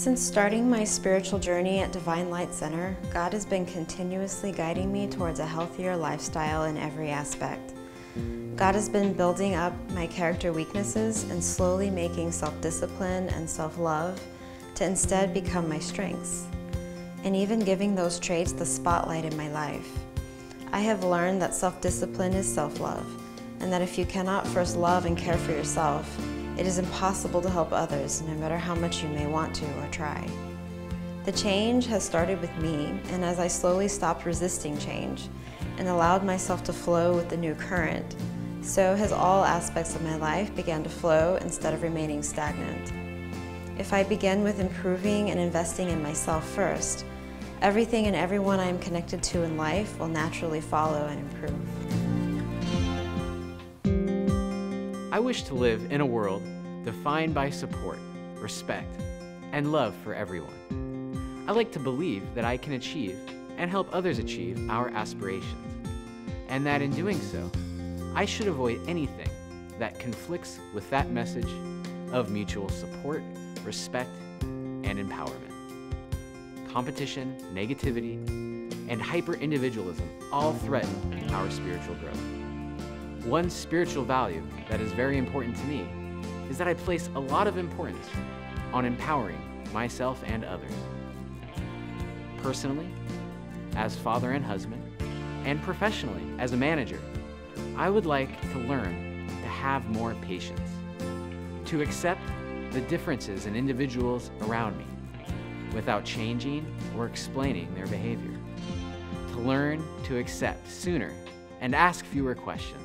Since starting my spiritual journey at Divine Light Center, God has been continuously guiding me towards a healthier lifestyle in every aspect. God has been building up my character weaknesses and slowly making self-discipline and self-love to instead become my strengths, and even giving those traits the spotlight in my life. I have learned that self-discipline is self-love, and that if you cannot first love and care for yourself, it is impossible to help others, no matter how much you may want to or try. The change has started with me, and as I slowly stopped resisting change and allowed myself to flow with the new current, so has all aspects of my life began to flow instead of remaining stagnant. If I begin with improving and investing in myself first, everything and everyone I am connected to in life will naturally follow and improve. I wish to live in a world defined by support, respect, and love for everyone. I like to believe that I can achieve and help others achieve our aspirations, and that in doing so, I should avoid anything that conflicts with that message of mutual support, respect, and empowerment. Competition, negativity, and hyper-individualism all threaten our spiritual growth. One spiritual value that is very important to me is that I place a lot of importance on empowering myself and others. Personally, as father and husband, and professionally as a manager, I would like to learn to have more patience, to accept the differences in individuals around me without changing or explaining their behavior, to learn to accept sooner and ask fewer questions.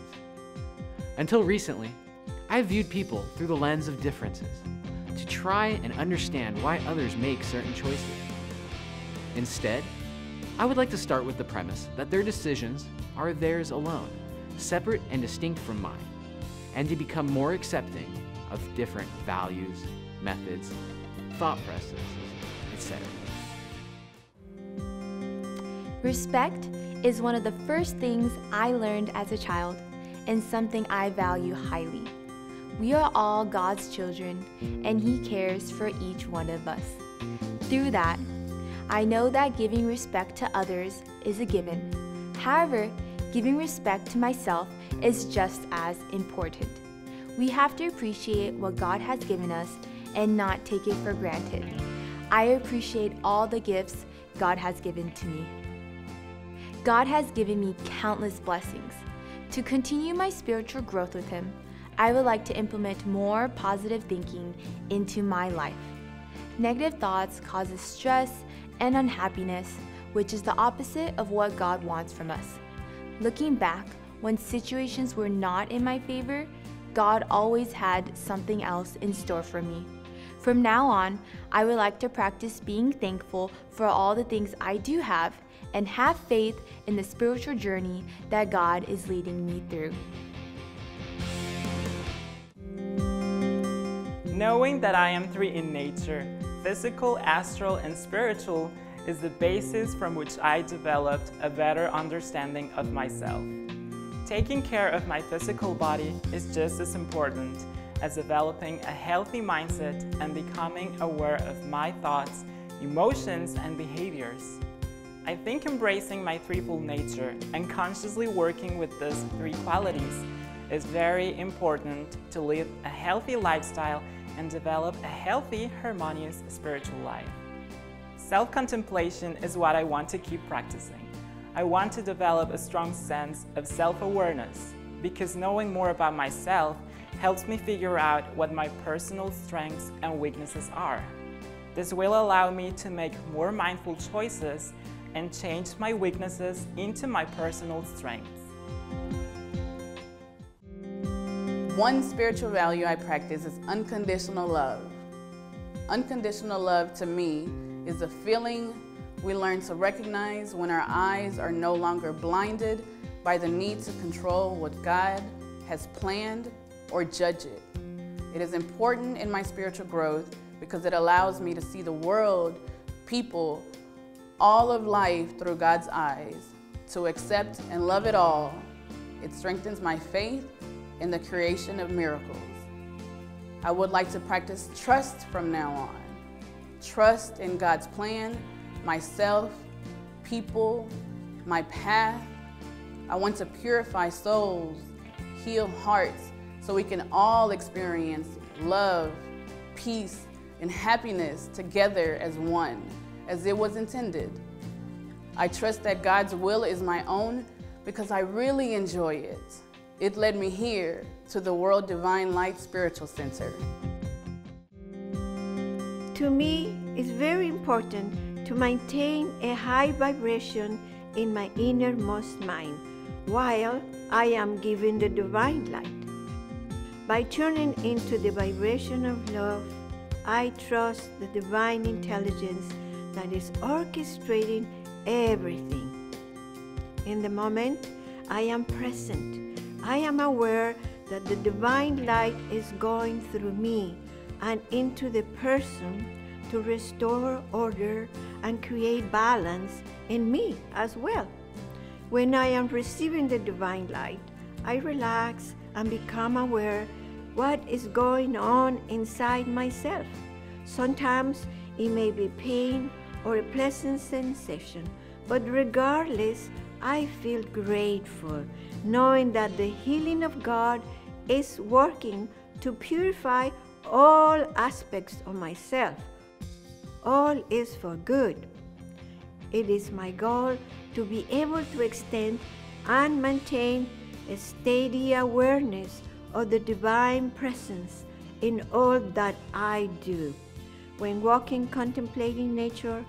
Until recently, I viewed people through the lens of differences, to try and understand why others make certain choices. Instead, I would like to start with the premise that their decisions are theirs alone, separate and distinct from mine, and to become more accepting of different values, methods, thought processes, etc. Respect is one of the first things I learned as a child, and something I value highly. We are all God's children, and He cares for each one of us. Through that, I know that giving respect to others is a given. However, giving respect to myself is just as important. We have to appreciate what God has given us and not take it for granted. I appreciate all the gifts God has given to me. God has given me countless blessings. To continue my spiritual growth with Him, I would like to implement more positive thinking into my life. Negative thoughts causes stress and unhappiness, which is the opposite of what God wants from us. Looking back, when situations were not in my favor, God always had something else in store for me. From now on, I would like to practice being thankful for all the things I do have and have faith in the spiritual journey that God is leading me through. Knowing that I am three in nature, physical, astral, and spiritual, is the basis from which I developed a better understanding of myself. Taking care of my physical body is just as important as developing a healthy mindset and becoming aware of my thoughts, emotions, and behaviors. I think embracing my threefold nature and consciously working with these three qualities is very important to live a healthy lifestyle and develop a healthy, harmonious spiritual life. Self-contemplation is what I want to keep practicing. I want to develop a strong sense of self-awareness because knowing more about myself helps me figure out what my personal strengths and weaknesses are. This will allow me to make more mindful choices and change my weaknesses into my personal strengths. One spiritual value I practice is unconditional love. Unconditional love to me is a feeling we learn to recognize when our eyes are no longer blinded by the need to control what God has planned or judge it. It is important in my spiritual growth because it allows me to see the world, people, all of life through God's eyes, to accept and love it all. It strengthens my faith in the creation of miracles. I would like to practice trust from now on. trust in God's plan, myself, people, my path. I want to purify souls, heal hearts, so we can all experience love, peace, and happiness together as one, as it was intended. I trust that God's will is my own because I really enjoy it. It led me here to the World Divine Light Spiritual Center. To me, it's very important to maintain a high vibration in my innermost mind while I am given the divine light. By tuning into the vibration of love, I trust the divine intelligence that is orchestrating everything. In the moment I am present, I am aware that the divine light is going through me and into the person to restore order and create balance in me as well. When I am receiving the divine light, I relax and become aware what is going on inside myself. Sometimes it may be pain or a pleasant sensation, but regardless, I feel grateful, knowing that the healing of God is working to purify all aspects of myself. All is for good. It is my goal to be able to extend and maintain a steady awareness of the divine presence in all that I do. When walking, contemplating nature,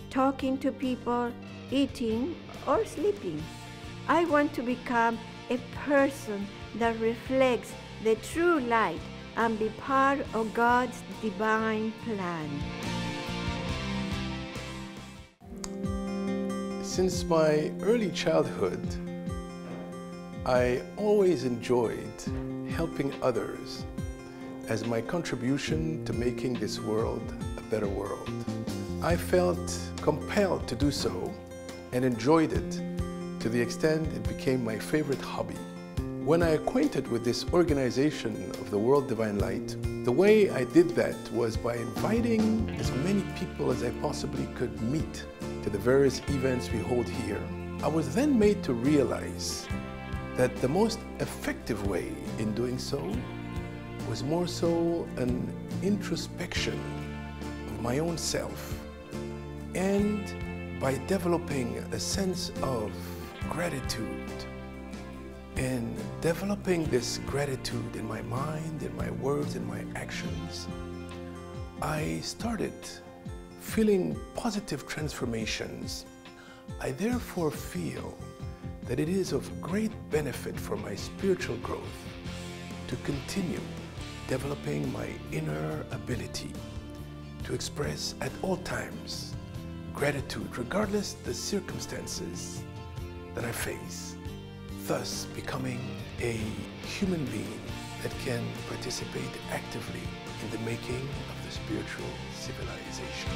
talking to people, eating, or sleeping, I want to become a person that reflects the true light and be part of God's divine plan. Since my early childhood, I always enjoyed helping others as my contribution to making this world a better world. I felt compelled to do so and enjoyed it to the extent it became my favorite hobby. When I acquainted with this organization of the World Divine Light, the way I did that was by inviting as many people as I possibly could meet to the various events we hold here. I was then made to realize that the most effective way in doing so was more so an introspection of my own self, and by developing a sense of gratitude and developing this gratitude in my mind, in my words, in my actions, I started feeling positive transformations. I therefore feel that it is of great benefit for my spiritual growth to continue developing my inner ability to express at all times gratitude regardless the circumstances that I face, thus becoming a human being that can participate actively in the making of the spiritual civilization.